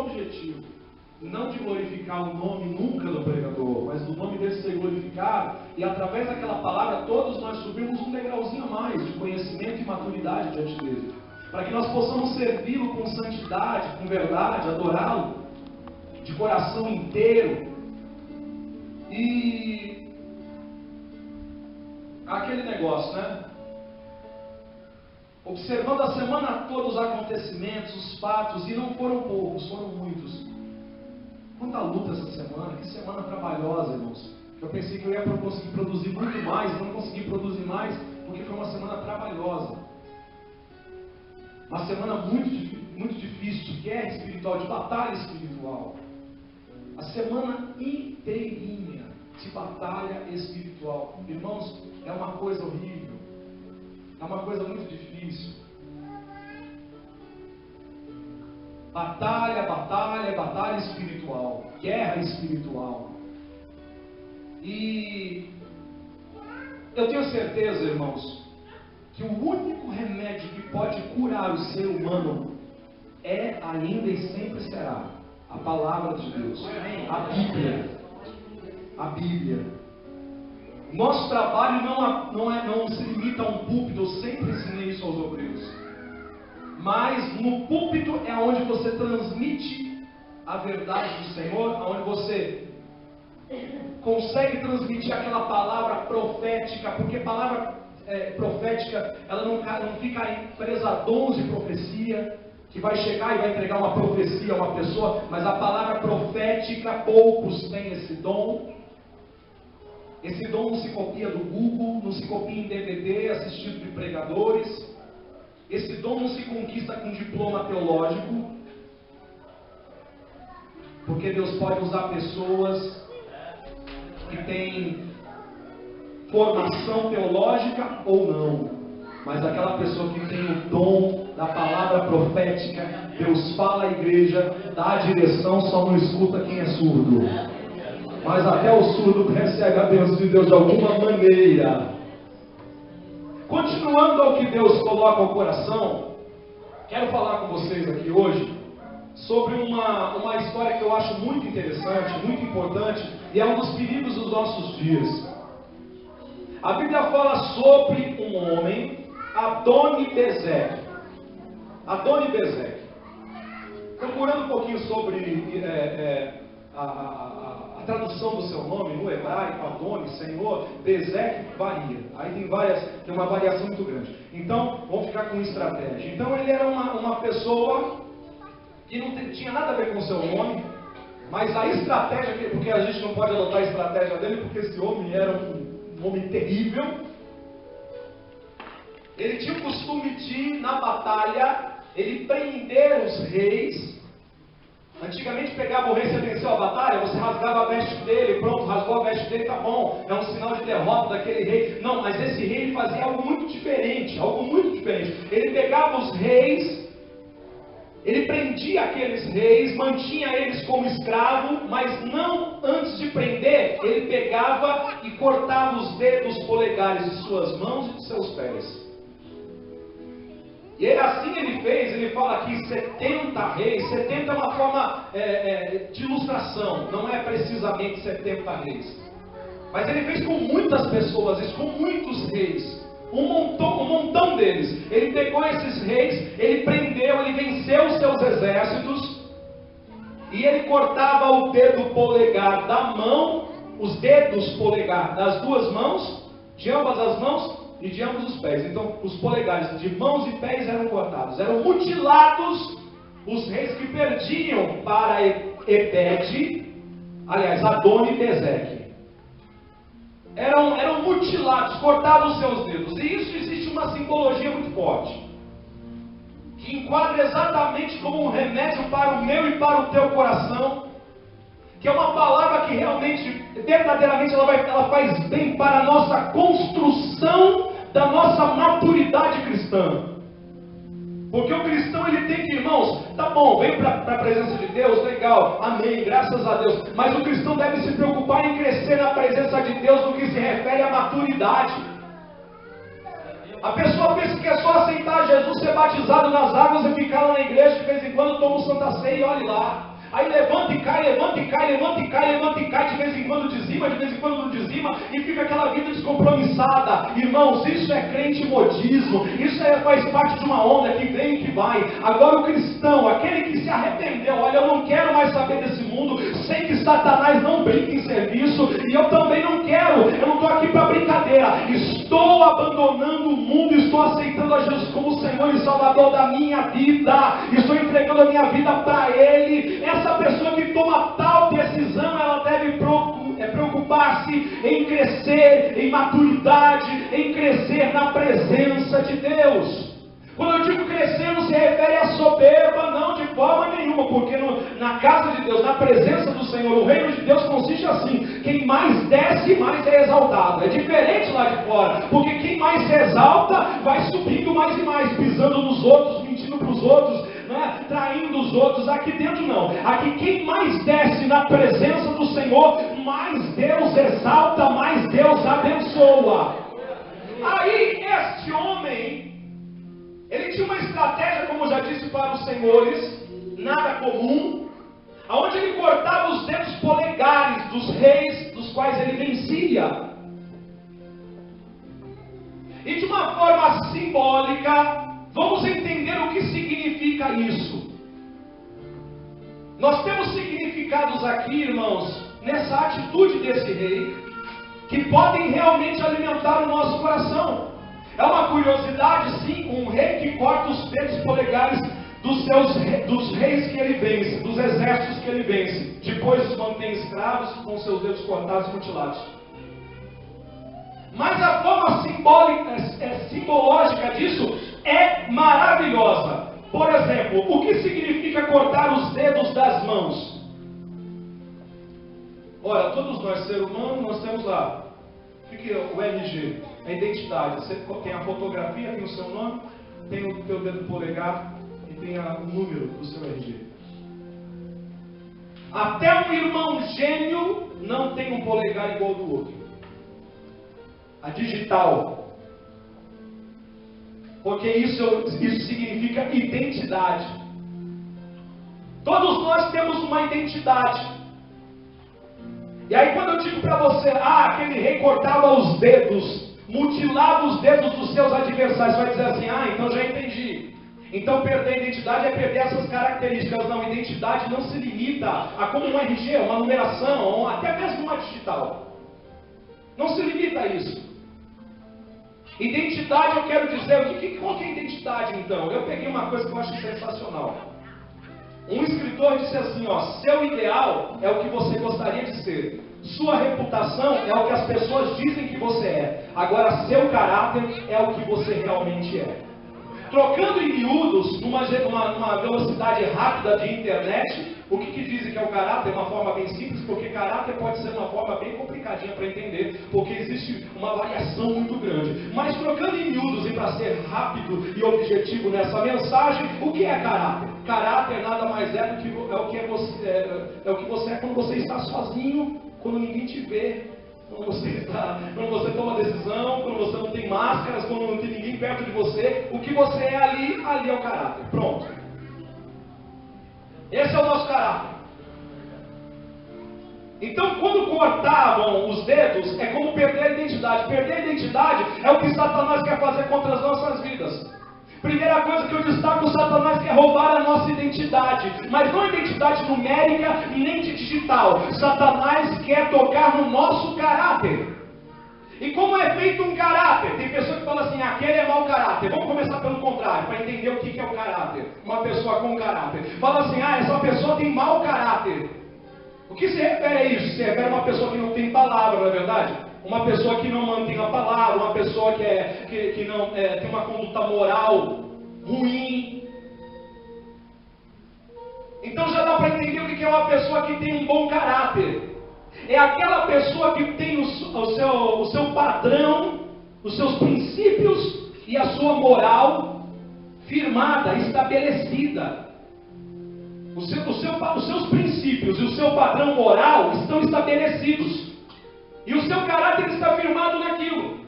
objetivo, não de glorificar o nome nunca do pregador, mas do nome dele ser glorificado, e através daquela palavra todos nós subimos um degrauzinho a mais de conhecimento e maturidade diante dele, para que nós possamos servi-lo com santidade, com verdade, adorá-lo de coração inteiro. E aquele negócio, né? Observando a semana toda os acontecimentos, os fatos, e não foram poucos, foram muitos. Quanta luta essa semana, que semana trabalhosa, irmãos. Eu pensei que eu ia conseguir produzir muito mais, e não consegui produzir mais, porque foi uma semana trabalhosa. Uma semana muito difícil, de guerra espiritual, de batalha espiritual. A semana inteirinha de batalha espiritual. Irmãos, é uma coisa horrível. É uma coisa muito difícil. Batalha espiritual. Guerra espiritual. E eu tenho certeza, irmãos, que o único remédio que pode curar o ser humano é, ainda e sempre será, a palavra de Deus. A Bíblia. A Bíblia. Nosso trabalho não se limita a um púlpito. Eu sempre ensinei isso aos obreiros. Mas no púlpito é onde você transmite a verdade do Senhor, onde você consegue transmitir aquela palavra profética, porque palavra profética, ela não fica presa a dons de profecia, que vai chegar e vai entregar uma profecia a uma pessoa, mas a palavra profética, poucos têm esse dom. Esse dom não se copia do Google, não se copia em DVD assistido de pregadores. Esse dom não se conquista com diploma teológico, porque Deus pode usar pessoas que têm formação teológica ou não, mas aquela pessoa que tem o dom da palavra profética, Deus fala à igreja, dá a direção, só não escuta quem é surdo. Mas até o surdo recebe a bênção de Deus de alguma maneira. Continuando ao que Deus coloca ao coração, quero falar com vocês aqui hoje sobre uma história que eu acho muito interessante, muito importante, e é um dos perigos dos nossos dias. A Bíblia fala sobre um homem, Adoni-Bezeque. Adoni-Bezeque. Procurando um pouquinho sobre a tradução do seu nome no hebraico, Adoni, Senhor, Bezeque varia. Aí tem uma variação muito grande. Então, vamos ficar com estratégia. Então, ele era uma pessoa que não tinha nada a ver com o seu nome, mas a estratégia, porque a gente não pode adotar a estratégia dele, porque esse homem era um homem terrível. Ele tinha o costume de, na batalha, ele prender os reis. Antigamente pegava o rei, você venceu a batalha, você rasgava a veste dele, pronto, rasgou a veste dele, tá bom, é um sinal de derrota daquele rei. Não, mas esse rei ele fazia algo muito diferente, Ele pegava os reis, ele prendia aqueles reis, mantinha eles como escravo, mas não antes de prender, ele pegava e cortava os dedos polegares de suas mãos e de seus pés. E assim ele fez, ele fala aqui 70 reis, 70 é uma forma de ilustração, não é precisamente 70 reis. Mas ele fez com muitas pessoas, isso, com muitos reis, um montão deles. Ele pegou esses reis, ele prendeu, ele venceu os seus exércitos, e ele cortava o dedo polegar da mão, os dedos polegar das duas mãos, de ambas as mãos, e de ambos os pés. Então, os polegares de mãos e pés eram cortados, eram mutilados os reis que perdiam para Ebed, aliás, Adoni-Bezeque. Eram mutilados, cortados os seus dedos. E isso existe uma simbologia muito forte, que enquadra exatamente como um remédio para o meu e para o teu coração, que é uma palavra que realmente, verdadeiramente, ela faz bem para a nossa construção da nossa maturidade cristã. Porque o cristão, ele tem que, irmãos, tá bom, vem para a presença de Deus, legal, amém, graças a Deus, mas o cristão deve se preocupar em crescer na presença de Deus no que se refere à maturidade. A pessoa pensa que é só aceitar Jesus, ser batizado nas águas e ficar lá na igreja, de vez em quando toma um Santa Ceia e olhe lá. Aí levanta e cai, levanta e cai, levanta e cai, levanta e cai, de vez em quando dizima, de vez em quando não dizima, e fica aquela vida descompromissada. Irmãos, isso é crente modismo, isso faz parte de uma onda que vem e que vai. Agora o cristão, aquele que se arrependeu, olha, eu não quero mais saber desse mundo, sei que Satanás não brinca em serviço, e eu também não quero, eu não estou aqui para brincadeira, estou abandonando o mundo, estou aceitando a Jesus como Senhor e Salvador da minha vida, estou entregando a minha vida para Ele. Essa pessoa que toma tal decisão, ela deve preocupar-se em crescer em maturidade, em crescer na presença de Deus. Quando eu digo crescer, não se refere a soberba, não, de forma nenhuma, porque na casa de Deus, na presença do Senhor, o reino de Deus consiste assim: quem mais desce, mais é exaltado. É diferente lá de fora, porque quem mais se exalta, vai subindo mais e mais, pisando nos outros, mentindo para os outros, né? Traindo os outros. Aqui dentro não, aqui quem mais desce na presença do Senhor, mais Deus exalta, mais Deus abençoa. Aí este homem, ele tinha uma estratégia, como eu já disse para os senhores, nada comum, aonde ele cortava os dedos polegares dos reis dos quais ele vencia. E de uma forma simbólica, vamos entender o que significa isso. Nós temos significados aqui, irmãos, nessa atitude desse rei, que podem realmente alimentar o nosso coração. É uma curiosidade, sim, um rei que corta os dedos polegares dos reis que ele vence, dos exércitos que ele vence, depois os mantém escravos com seus dedos cortados e mutilados. Mas a forma simbológica disso é maravilhosa. Por exemplo, o que significa cortar os dedos das mãos? Ora, todos nós, ser humano, nós temos lá, o que é o RG? A identidade. Você tem a fotografia, tem o seu nome, tem o teu dedo polegar e tem o número do seu RG. Até um irmão gêmeo não tem um polegar igual ao do outro. A digital. Porque isso significa identidade. Todos nós temos uma identidade. E aí quando eu digo para você, aquele rei cortava os dedos, mutilava os dedos dos seus adversários, você vai dizer assim, então já entendi. Então perder a identidade é perder essas características. Não, identidade não se limita a como um RG, uma numeração, ou até mesmo uma digital. Não se limita a isso. Identidade, eu quero dizer, qual que é a identidade então? Eu peguei uma coisa que eu acho sensacional. Um escritor disse assim, seu ideal é o que você gostaria de ser. Sua reputação é o que as pessoas dizem que você é. Agora, seu caráter é o que você realmente é. Trocando em miúdos, numa velocidade rápida de internet, o que dizem que é o caráter? Uma forma bem simples, porque caráter pode ser uma forma bem complicadinha para entender, porque existe uma variação muito grande. Mas trocando em miúdos e para ser rápido e objetivo nessa mensagem, o que é caráter? Caráter nada mais é do que é o que você é quando você está sozinho, quando ninguém te vê. Quando você toma decisão, quando você não tem máscaras, quando não tem ninguém perto de você, o que você é ali é o caráter. Pronto. Esse é o nosso caráter. Então, quando cortavam os dedos, é como perder a identidade. Perder a identidade é o que Satanás quer fazer contra as nossas vidas. Primeira coisa que eu destaco, Satanás quer roubar a nossa identidade, mas não identidade numérica nem de digital. Satanás quer tocar no nosso caráter. E como é feito um caráter? Tem pessoa que fala assim, aquele é mau caráter. Vamos começar pelo contrário, para entender o que é o caráter. Uma pessoa com caráter. Fala assim, essa pessoa tem mau caráter. O que se refere a isso? Se refere a uma pessoa que não tem palavra, não é verdade? Uma pessoa que não mantém a palavra, uma pessoa que não tem uma conduta moral ruim. Então já dá para entender o que é uma pessoa que tem um bom caráter. É aquela pessoa que tem o seu padrão, os seus princípios e a sua moral firmada, estabelecida. Os seus princípios e o seu padrão moral estão estabelecidos. E o seu caráter está firmado naquilo.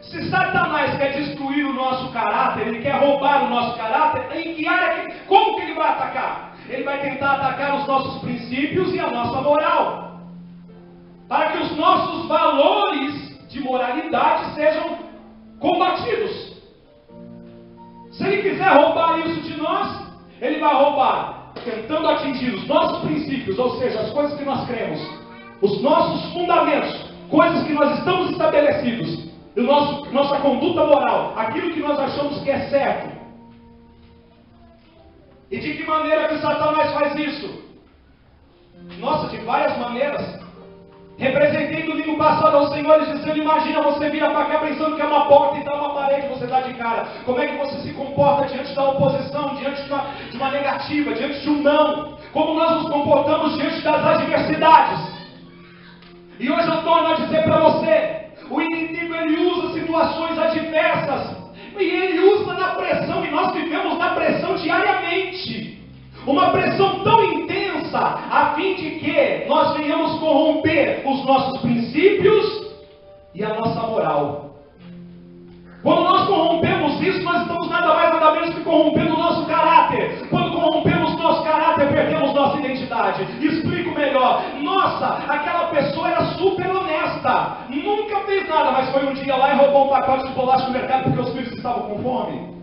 Se Satanás quer destruir o nosso caráter, ele quer roubar o nosso caráter, em que área, como que ele vai atacar? ele vai tentar atacar os nossos princípios e a nossa moral, para que os nossos valores de moralidade sejam combatidos. Se ele quiser roubar isso de nós, ele vai roubar tentando atingir os nossos princípios, ou seja, as coisas que nós cremos, os nossos fundamentos, coisas que nós estamos estabelecidos, e nossa conduta moral, aquilo que nós achamos que é certo. E de que maneira que Satanás faz isso? Nossa, de várias maneiras. Representei domingo passado aos senhores dizendo: imagina você vira para cá pensando que é uma porta e dá uma parede, você dá de cara. Como é que você se comporta diante da oposição, diante de uma negativa, diante de um não? Como nós nos comportamos diante das adversidades? E hoje eu torno a dizer para você: o inimigo ele usa situações adversas, e ele usa na pressão, e nós vivemos na pressão diariamente. Uma pressão tão intensa, a fim de que nós venhamos corromper os nossos princípios e a nossa moral. Quando nós corrompemos isso, nós estamos nada mais nada menos que corrompendo o nosso caráter. Quando corrompemos nosso caráter, perdemos nossa identidade. Explico melhor. Nossa, aquela pessoa era super honesta, nunca fez nada, mas foi um dia lá e roubou um pacote de bolacha no mercado porque os filhos estavam com fome.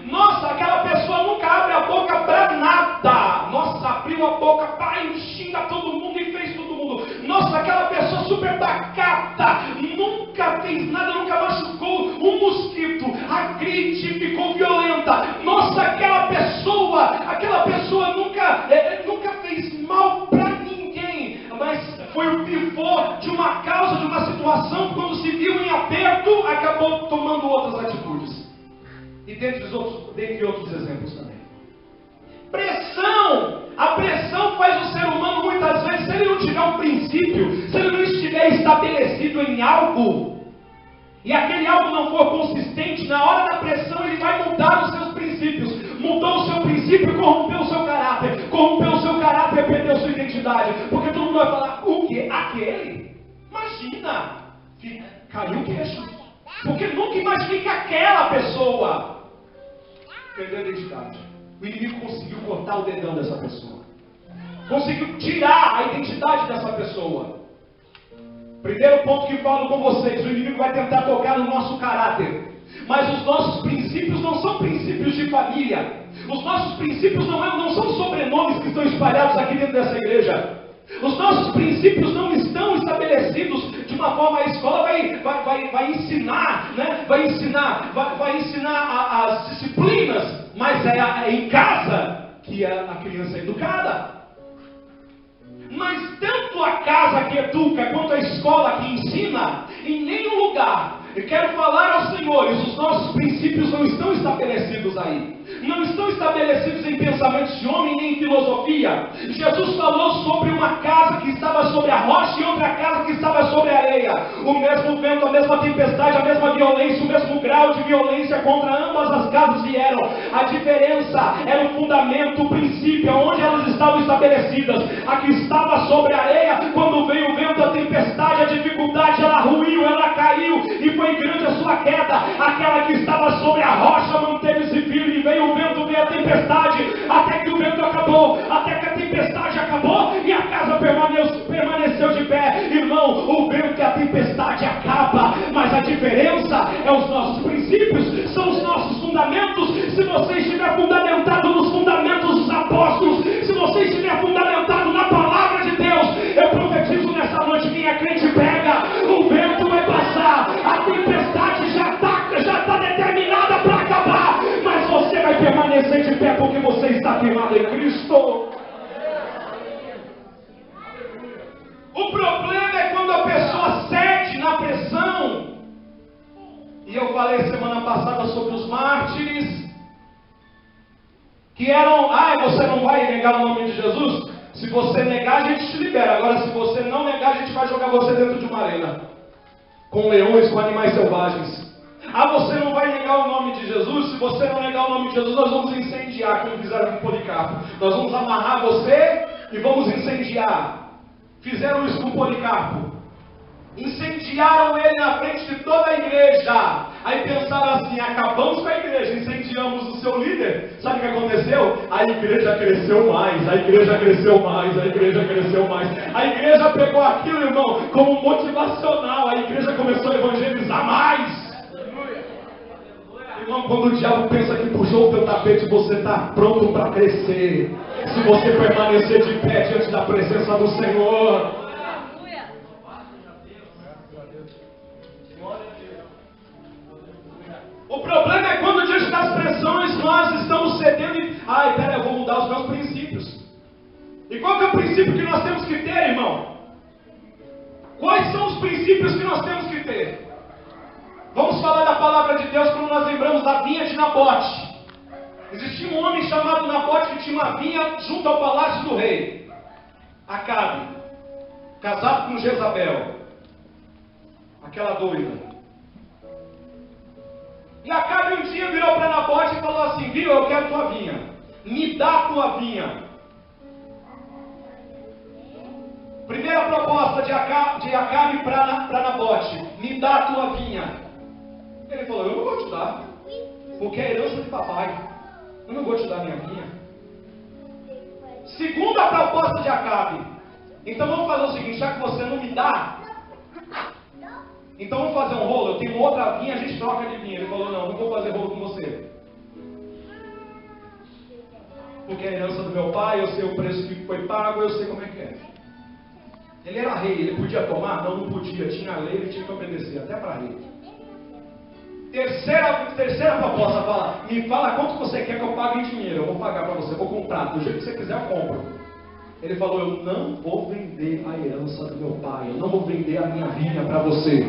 Nossa, aquela pessoa nunca abre a boca para nada. Nossa, abriu a boca, pai, xinga todo mundo e fez todo mundo. Nossa, aquela pessoa super bacata, nunca fez nada, nunca machucou um mosquito, agride, ficou violenta. Nossa, aquela pessoa nunca fez mal para ninguém, mas foi o pivô de uma causa, de uma situação, quando se viu em aperto, acabou tomando outras atitudes. E dentre outros exemplos também. Pressão! A pressão faz o ser humano muitas vezes, se ele não tiver um princípio, se ele não estiver estabelecido em algo, e aquele algo não for consistente, na hora da pressão ele vai mudar os seus princípios. Mudou o seu princípio, corrompeu o seu caráter. Corrompeu o seu caráter, perdeu sua identidade. Porque todo mundo vai falar: o quê? Aquele? Imagina! Caiu o queixo. Porque nunca imaginei que aquela pessoa perdeu a identidade. O inimigo conseguiu cortar o dedão dessa pessoa. Conseguiu tirar a identidade dessa pessoa. Primeiro ponto que falo com vocês: o inimigo vai tentar tocar no nosso caráter. Mas os nossos princípios não são princípios de família. Os nossos princípios não são sobrenomes que estão espalhados aqui dentro dessa igreja. Os nossos princípios não estão estabelecidos de uma forma. A escola vai ensinar, né? vai ensinar as disciplinas, mas é em casa que a criança é educada. Mas tanto a casa que educa quanto a escola que ensina, em nenhum lugar. Eu quero falar aos senhores: os nossos princípios não estão estabelecidos aí. Não estão estabelecidos em pensamentos de homem nem em filosofia. Jesus falou sobre uma casa que estava sobre a rocha e outra casa que estava sobre a areia. O mesmo vento, a mesma tempestade, a mesma violência, o mesmo grau de violência contra ambas as casas vieram. A diferença era o fundamento, o princípio, onde elas estavam estabelecidas. A que estava sobre a areia, quando veio o vento, a tempestade, a dificuldade, ela ruiu, ela caiu e foi grande a sua queda. Aquela que estava sobre a rocha manteve-se firme. Veio o vento, veio a tempestade, até que o vento acabou, até que a tempestade acabou e a casa permaneceu de pé. Irmão, o vento e a tempestade acaba, mas a diferença é os nossos princípios, são os nossos fundamentos. Se você estiver fundamentado nos fundamentos dos apóstolos, se você estiver fundamentado na palavra de Deus, eu profetizo nessa noite: quem é crente pega, o vento vai passar, a tempestade já está determinada para acabar, mas você vai permanecer de pé porque você está firmado em Cristo. O problema é quando a pessoa cede na pressão. E eu falei semana passada sobre os mártires, que eram: você não vai negar o nome de Jesus? Se você negar, a gente te libera. Agora, se você não negar, a gente vai jogar você dentro de uma arena, com leões, com animais selvagens. Você não vai negar o nome de Jesus? Se você não negar o nome de Jesus, nós vamos incendiar, como fizeram com Policarpo. Nós vamos amarrar você e vamos incendiar. Fizeram isso com Policarpo. Incendiaram ele na frente de toda a igreja. Aí pensaram assim: acabamos com a igreja, incendiamos o seu líder. Sabe o que aconteceu? A igreja cresceu mais, a igreja cresceu mais, a igreja cresceu mais. A igreja pegou aquilo, irmão, como motivacional. A igreja começou a evangelizar mais. Irmão, quando o diabo pensa que puxou o teu tapete, você está pronto para crescer. Se você permanecer de pé diante da presença do Senhor. O problema é quando diante das pressões nós estamos cedendo e... Ai, pera, eu vou mudar os meus princípios. E qual que é o princípio que nós temos que ter, irmão? Quais são os princípios que nós temos que ter? Vamos falar da palavra de Deus quando nós lembramos da vinha de Nabote. Existia um homem chamado Nabote que tinha uma vinha junto ao palácio do rei Acabe, casado com Jezabel, aquela doida. E Acabe um dia virou para Nabote e falou assim: viu, eu quero tua vinha, me dá a tua vinha. Primeira proposta de Acabe para Nabote: me dá a tua vinha. Ele falou: eu não vou te dar, porque é herança de papai, eu não vou te dar minha vinha. Segunda proposta de Acabe: então vamos fazer o seguinte, já que você não me dá, então vamos fazer um rolo, eu tenho outra vinha, a gente troca de vinha. Ele falou: não, não vou fazer rolo com você, porque é herança do meu pai, eu sei o preço que foi pago, eu sei como é que é. Ele era rei, ele podia tomar? Não, não podia, tinha a lei, ele tinha que obedecer, até para rei. Terceira proposta, fala: me fala quanto você quer que eu pague em dinheiro, eu vou pagar para você, vou comprar, do jeito que você quiser eu compro. Ele falou: eu não vou vender a herança do meu pai, eu não vou vender a minha vinha para você.